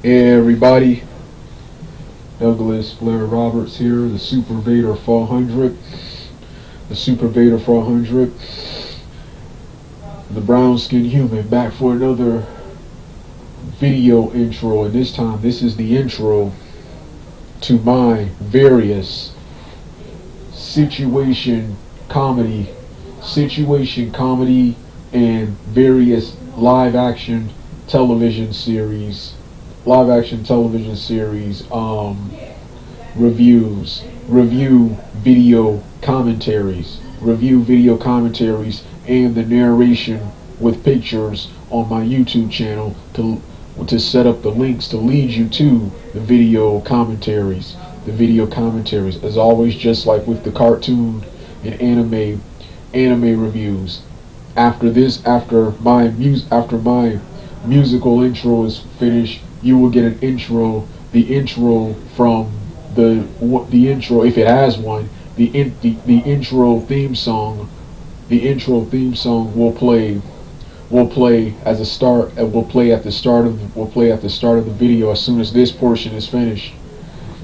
Hey everybody, Douglas Blair Roberts here, the Super Vader 400, the brown skinned human, back for another video intro, and this time this is the intro to my various situation comedy and various live action television series review video commentaries, and the narration with pictures on my YouTube channel to set up the links to lead you to the video commentaries. As always, just like with the cartoon and anime reviews. After my musical intro is finished, you will get the intro from the intro, if it has one. The intro theme song will play as a start. Will play at the start of the video as soon as this portion is finished.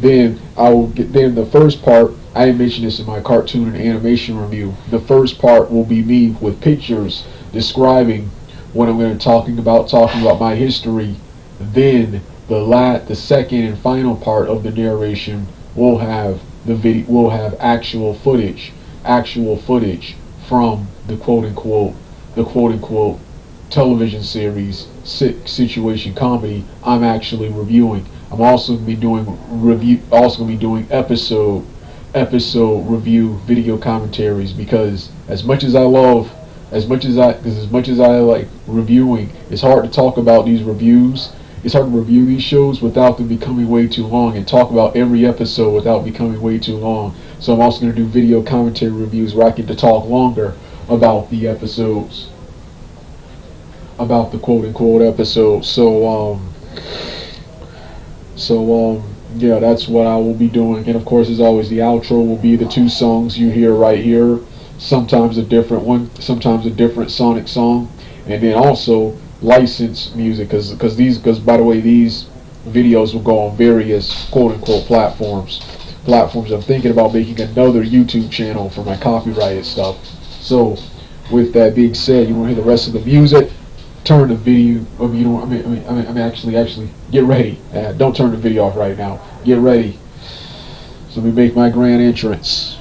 Then the first part. I mentioned this in my cartoon and animation review. The first part will be me with pictures describing what I'm going to talking about my history. Then the second and final part of the narration will have actual footage from the quote unquote television series situation comedy I'm actually reviewing. I'm also going to be doing episode review video commentaries, because as much as I like reviewing, it's hard to talk about these reviews. It's hard to review these shows without them becoming way too long, and talk about every episode without becoming way too long. So I'm also going to do video commentary reviews where I get to talk longer about the episodes, about the quote unquote episodes. Yeah, that's what I will be doing. And of course, as always, the outro will be the two songs you hear right here. Sometimes a different one, sometimes a different Sonic song, and then also licensed music, because by the way, these videos will go on various quote unquote platforms. I'm thinking about making another YouTube channel for my copyrighted stuff. So with that being said, you want to hear the rest of the music? Turn the video. Actually, get ready. Don't turn the video off right now. Get ready. So let me make my grand entrance.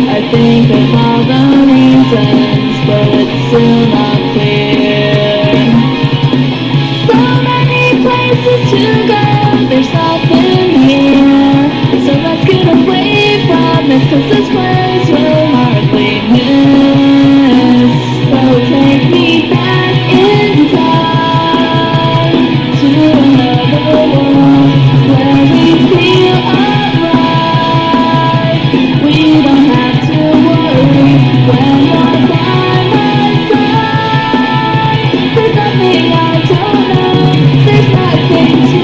I think of all the reasons, but it's still not clear. So many places to go, there's nothing here. So let's get away from this, 'cause this place will hardly miss. So take me back in time to another world where we feel alright. We don't have to worry when you're by my side. There's nothing I don't know, there's nothing to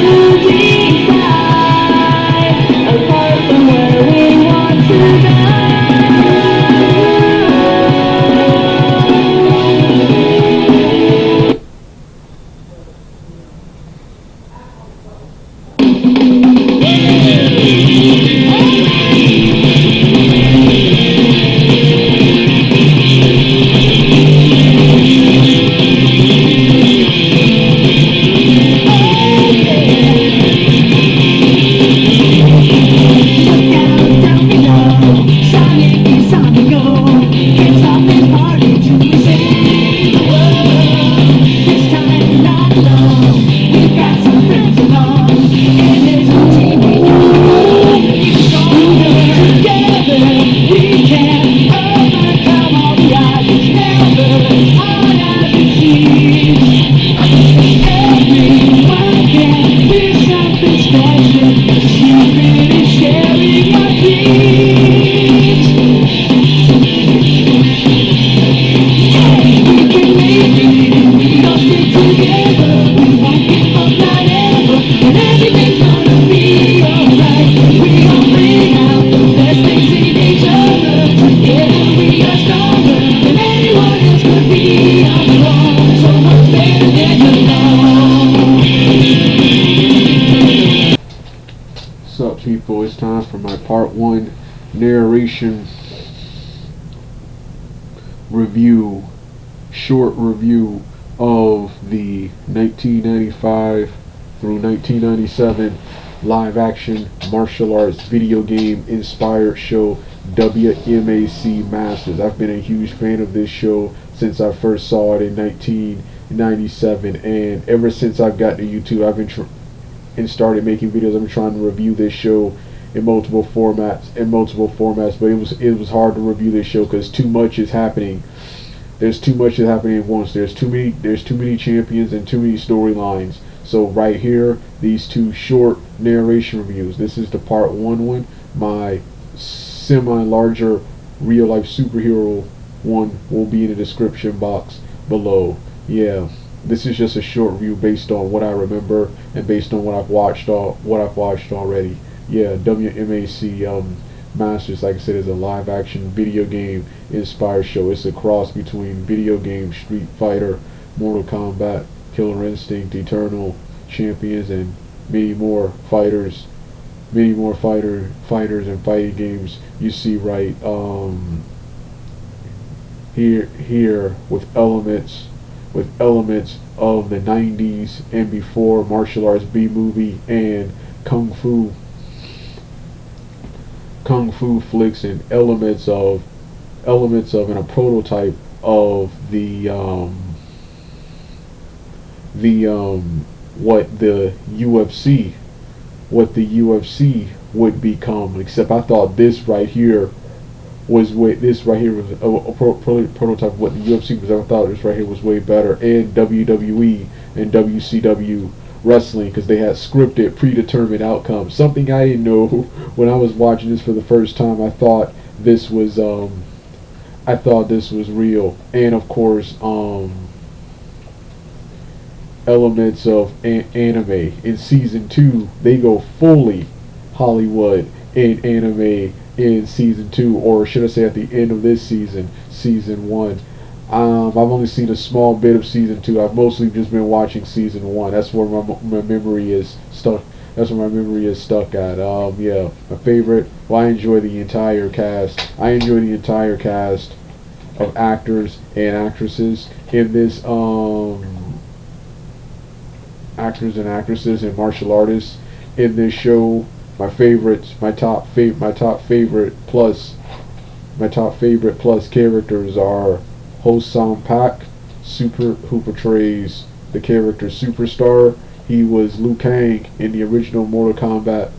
for my part 1 narration review, short review of the 1995 through 1997 live action martial arts video game inspired show WMAC Masters. I've been a huge fan of this show since I first saw it in 1997, and ever since I've gotten to YouTube, I've been and started making videos. I've been trying to review this show in multiple formats, but it was hard to review this show because too much is happening. There's too much is happening at once. There's too many champions and too many storylines. So right here, these two short narration reviews. This is the part 1 my semi-larger real-life superhero one will be in the description box below. Yeah, this is just a short review based on what I remember and based on what I've watched already. Yeah, WMAC Masters, like I said, is a live-action video game inspired show. It's a cross between video game, Street Fighter, Mortal Kombat, Killer Instinct, Eternal Champions, and many more fighters and fighting games you see right here with elements of the 90s and before martial arts B-movie and kung fu flicks, and elements of and a prototype of what the UFC would become. Except I thought this right here was a prototype of what the UFC was. I thought this right here was way better, and WWE and WCW wrestling, because they had scripted, predetermined outcomes. Something I didn't know when I was watching this for the first time. I thought this was real, and of course elements of anime. In season 2, they go fully Hollywood in anime in season 2, or should I say at the end of this season 1. I've only seen a small bit of season 2. I've mostly just been watching season 1. That's where my memory is stuck. That's where my memory is stuck at. Yeah, my favorite. Well, I enjoy the entire cast. Of actors and actresses in this. Actors and actresses and martial artists in this show. My top favorite plus characters are Ho Sang Pak, who portrays the character Superstar. He was Liu Kang in the original Mortal Kombat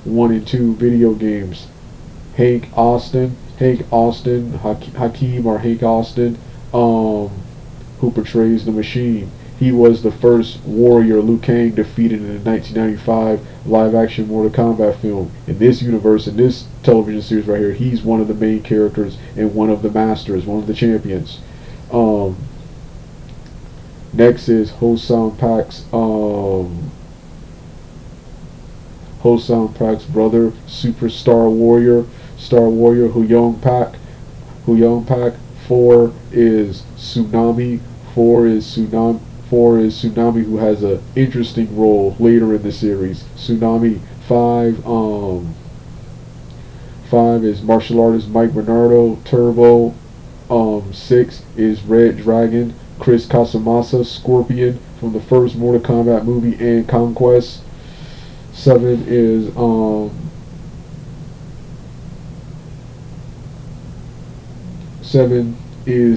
1 and 2 video games. Hank Austin, Hakeem or Hank Austin, who portrays the Machine. He was the first warrior Liu Kang defeated in the 1995 live-action Mortal Kombat film. In this universe, in this television series right here, he's one of the main characters and one of the masters, one of the champions. Next is Ho Sang Pak's brother, Superstar Warrior, Hu Yong Pak. 4 is Tsunami. 4 is Tsunami, who has an interesting role later in the series. Tsunami. 5 is martial artist Mike Bernardo, Turbo. 6 is Red Dragon, Chris Casamassa, Scorpion from the first Mortal Kombat movie and Conquest. 7 is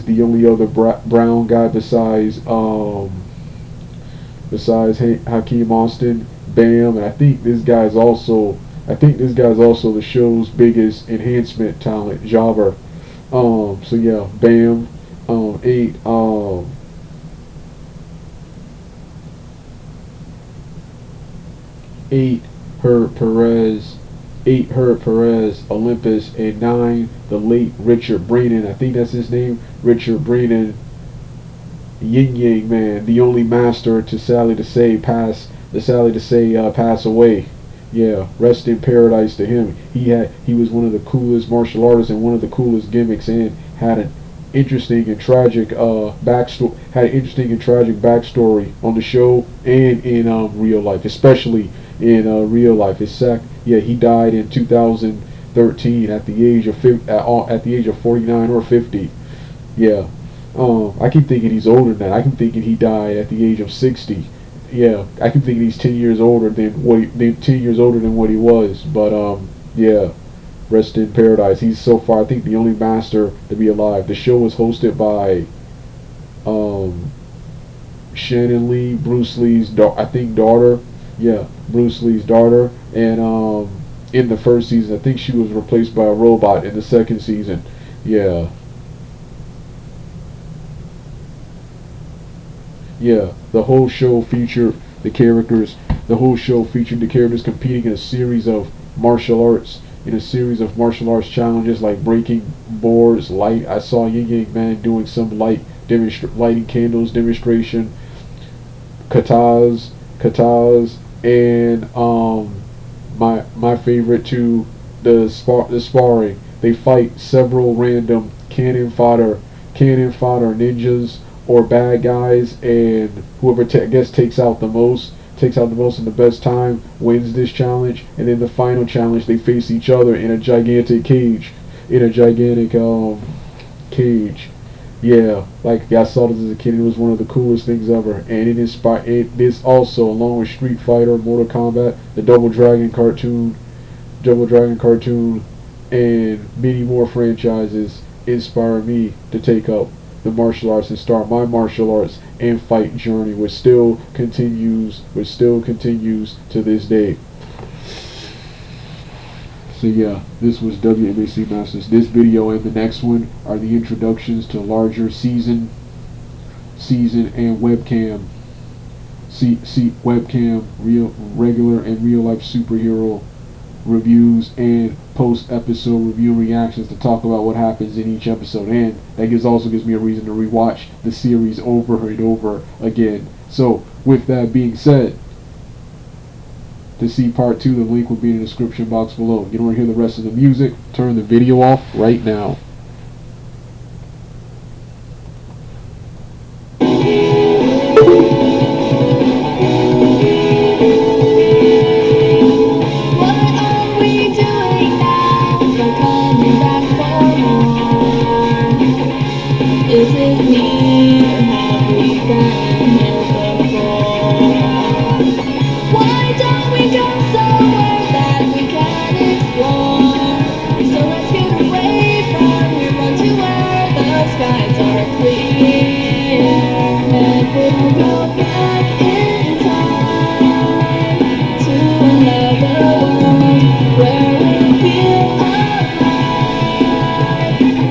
the only other brown guy besides Hakeem Austin, Bam, and I think this guy's also the show's biggest enhancement talent, Jobber. So yeah, Bam. 8. Herb Perez, Olympus, and 9, the late Richard Brannon. I think that's his name, Richard Brannon. Yin Yang Man, the only master to sadly to say pass away. Yeah, rest in paradise to him. He was one of the coolest martial artists and one of the coolest gimmicks, and had interesting and tragic backstory. Had an interesting and tragic backstory on the show and in real life, especially in real life. Yeah, he died in 2013 at the age of at the age of 49 or 50. Yeah. I keep thinking he's older than that. I keep thinking he died at the age of 60. Yeah, I keep thinking he's 10 years older than 10 years older than what he was. But yeah, rest in paradise. He's so far, I think, the only master to be alive. The show was hosted by um, Shannon Lee, Bruce Lee's I think daughter. Yeah, Bruce Lee's daughter. And in the first season, I think she was replaced by a robot in the second season. Yeah. Yeah, the whole show featured the characters. The whole show featured the characters competing in a series of martial arts, challenges like breaking boards, light. I saw Yin Yang Man doing some lighting candles demonstration, katas, and my favorite too, the sparring. They fight several random cannon fodder ninjas or bad guys, and whoever I guess takes out the most in the best time wins this challenge. And in the final challenge, they face each other in a gigantic cage, in a gigantic cage. Yeah, like I saw this as a kid. It was one of the coolest things ever, and it inspired. This also, along with Street Fighter, Mortal Kombat, the Double Dragon cartoon, and many more franchises, inspire me to take up the martial arts and start my martial arts and fight journey, which still continues to this day. So yeah, this was WMAC Masters. This video and the next one are the introductions to larger season and webcam, webcam, regular and real life superhero reviews and post episode review reactions to talk about what happens in each episode, and that also gives me a reason to rewatch the series over and over again. So with that being said, to see part 2, the link will be in the description box below. If you don't want to hear the rest of the music, turn the video off right now. Is it me, or have we been here before? Why don't we go somewhere that we can explore? So let's get away from here, run to where the skies are clear, and we'll go back in time to another world where we feel alive.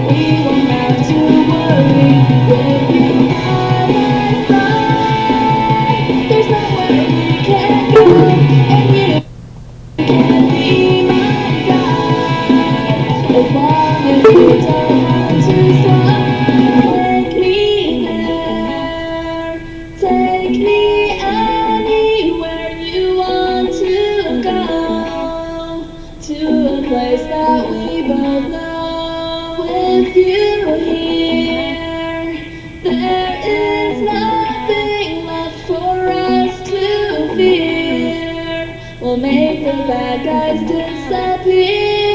We won't have to worry with you by my side. There's nowhere we can go, and you can be my guide. As long as you don't have to stop. Take me there, take me anywhere you want to go, to a place that we both know. With you here, there is nothing left for us to fear. We'll make the bad guys disappear.